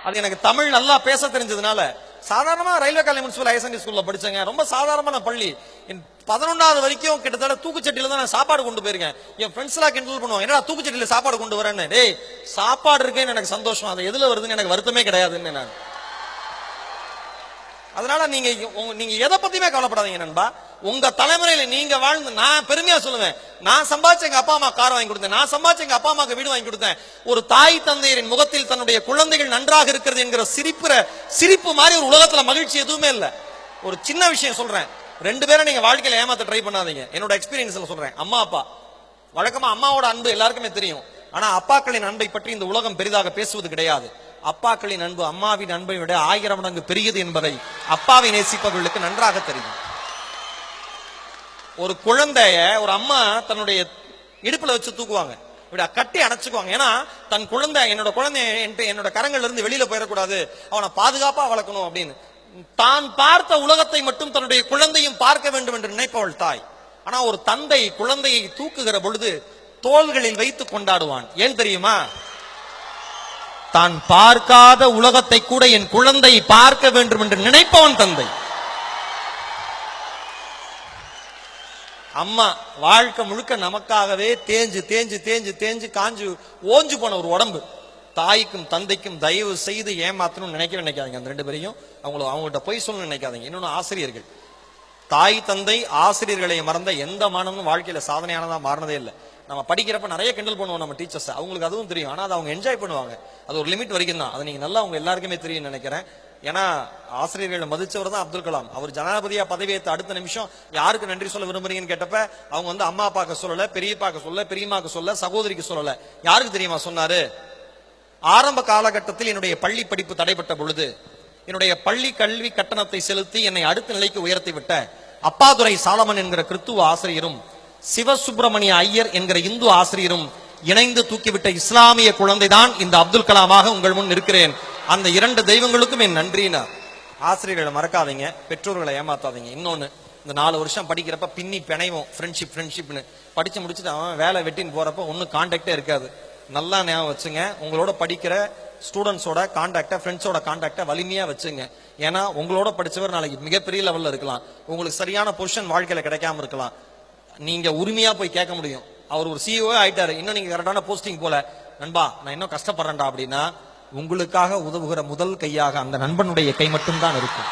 அது எனக்கு தமிழ் நல்லா பேச தெரிஞ்சதுனால சாதாரணமா railway college municipal higher secondary ஸ்கூல்ல படிச்சேங்க. ரொம்ப சாதாரணமான பள்ளி. 11வது வரைக்கும் கிட்டத்தட்ட தூக்குச்சட்டியில தான் நான் சாப்பாடு கொண்டு போயிருக்கேன். என் ஃப்ரெண்ட்ஸ் எல்லாம் கிண்டல் பண்ணுவாங்க, என்னடா தூக்குச்சட்டியில சாப்பாடு கொண்டு வரேன்னு. டேய், சாப்பாடு இருக்கேன்னு எனக்கு சந்தோஷம், அது எதுல வருதுன்னு எனக்கு வருத்தமே கிடையாதுன்னு நான். அதனால நீங்க எதை பத்தியுமே கவலைப்படாதீங்க நண்பா. உங்க தலைமுறையில நீங்க வாழ்ந்து, நான் பெருமையா சொல்லுவேன், நான் சம்பாதிச்ச எங்க அப்பா அம்மா கார் வாங்கி கொடுத்தேன், நான் சம்பாதிச்ச எங்க அப்பா அம்மாக்கு வீடு வாங்கி கொடுத்தேன். ஒரு தாய் தந்தையரின் முகத்தில் தன்னுடைய குழந்தைகள் நன்றாக இருக்கிறது என்கிற சிரிப்பு மாதிரி ஒரு உலகத்துல மகிழ்ச்சி எதுவுமே இல்ல. ஒரு சின்ன விஷயம் சொல்றேன், 2 பேரை நீங்க வாழ்க்கையில ஏமாத்த ட்ரை பண்ணாதீங்க. என்னோட எக்ஸ்பீரியன்ஸ்ல சொல்றேன். அம்மா அப்பா, வழக்கமா அம்மாவோட அன்பு எல்லாருக்குமே தெரியும். ஆனா அப்பாக்களின் அன்பை பற்றி இந்த உலகம் பெரிதாக பேசுவது கிடையாது. அப்பாக்களின் அன்பு அம்மாவின் அன்பை விட 1000 மடங்கு பெரியது என்பதை அப்பாவை நேசிப்பவர்களுக்கு நன்றாக தெரியும். ஒரு குழந்தைய ஒரு அம்மா தன்னுடைய இடுப்புல வச்சு தூக்குவாங்க, கட்டி அணைச்சுக்குவாங்க. ஏன்னா தன் குழந்தை, என்னோட கரங்கள்ல இருந்து வெளியில போயிடக்கூடாது, அவனை பாதுகாப்பா வளர்க்கணும் அப்படின்னு. தான் பார்த்த உலகத்தை மட்டும் தன்னுடைய குழந்தையும் பார்க்க வேண்டும் என்று நினைப்பவள் தாய். ஆனா ஒரு தந்தை குழந்தையை தூக்குகிற பொழுது தோள்களில் வைத்து கொண்டாடுவான். ஏன் தெரியுமா? தான் பார்க்காத உலகத்தை கூட என் குழந்தை பார்க்க வேண்டும் என்று நினைப்பவன் தந்தை. அம்மா வாழ்க்கை முழுக்க நமக்காகவே தேஞ்சு தேஞ்சு தேஞ்சு தேஞ்சு காஞ்சு ஓஞ்சு போன ஒரு உடம்பு. தாய்க்கும் தந்தைக்கும் தயவு செய்து ஏமாத்தணும்னு நினைக்காதீங்க. அந்த 2 பேரையும் அவங்கள்ட்ட போய் சொல்லணும்னு நினைக்காதீங்க. இன்னொன்னு, ஆசிரியர்கள், தாய் தந்தை ஆசிரியர்களை மறந்த எந்த மாணவனும் வாழ்க்கையில சாதனையானதா மாறினதே இல்லை. நம்ம படிக்கிறப்ப நிறைய கிண்டல் பண்ணுவோம் நம்ம டீச்சர்ஸ், அவங்களுக்கு அதுவும் தெரியும். ஆனா அதை அவங்க என்ஜாய் பண்ணுவாங்க. அது ஒரு லிமிட் வரைக்கும் தான். அது நீங்க நல்லா அவங்க எல்லாருக்குமே தெரியும் நினைக்கிறேன். ஏன்னா ஆசிரியர்களை மதிச்சவர் தான் அப்துல் கலாம். அவர் ஜனாதிபதியா பதவியேற்ற அடுத்த நிமிஷம் யாருக்கு நன்றி சொல்ல விரும்புறீங்கன்னு கேட்டப்ப அவங்க அம்மா அப்பாக்கு சொல்லல, பெரியப்பாக்கு சொல்லல, பெரியம்மாக்கு சொல்லல, சகோதரிக்கு சொல்லல. யாருக்கு தெரியுமா சொன்னாரு? ஆரம்ப காலகட்டத்தில் என்னுடைய பள்ளி படிப்பு தடைப்பட்ட பொழுது என்னுடைய பள்ளி கல்வி கட்டணத்தை செலுத்தி என்னை அடுத்த நிலைக்கு உயர்த்தி விட்ட அப்பாதுரை சாலமன் என்கிற கிறித்துவ ஆசிரியரும் சிவசுப்பிரமணிய ஐயர் என்கிற இந்து ஆசிரியரும் இணைந்து தூக்கிவிட்ட இஸ்லாமிய குழந்தைதான் இந்த அப்துல் கலாமாக உங்கள் முன் இருக்கிறேன். அந்த 2 தெய்வங்களுக்கும் என் நன்றினார். ஆசிரியர்களை மறக்காதீங்க, பெற்றோர்களை ஏமாத்தாதீங்க. இன்னொன்னு, இந்த 4 வருஷம் படிக்கிறப்ப பின்னி பிணைவோம், ஃப்ரெண்ட்ஷிப்னு படிச்சு முடிச்சுட்டு அவன் வேலை வெட்டின்னு போறப்ப ஒன்னும் கான்டாக்டே இருக்காது. நல்லா ஞாபகம் வச்சுங்க, உங்களோட படிக்கிற ஸ்டூடெண்ட்ஸோட கான்டாக்ட, ஃப்ரெண்ட்ஸோட கான்டாக்ட வலிமையா வச்சுங்க. ஏன்னா உங்களோட படிச்சவர் நாளைக்கு மிகப்பெரிய லெவல்ல இருக்கலாம், உங்களுக்கு சரியான பொசிஷன் வாழ்க்கையில கிடைக்காம இருக்கலாம். நீங்க உரிமையா போய் கேட்க முடியும். அவர் ஒரு CEO ஆயிட்டாரு, இன்னும் நீங்க கரெக்டான போஸ்டிங் போல, நண்பா நான் இன்னும் கஷ்டப்படுறேன்டா அப்படின்னா உங்களுக்காக உதவுகிற முதல் கையாக அந்த நண்பனுடைய கை மட்டும்தான் இருக்கும்.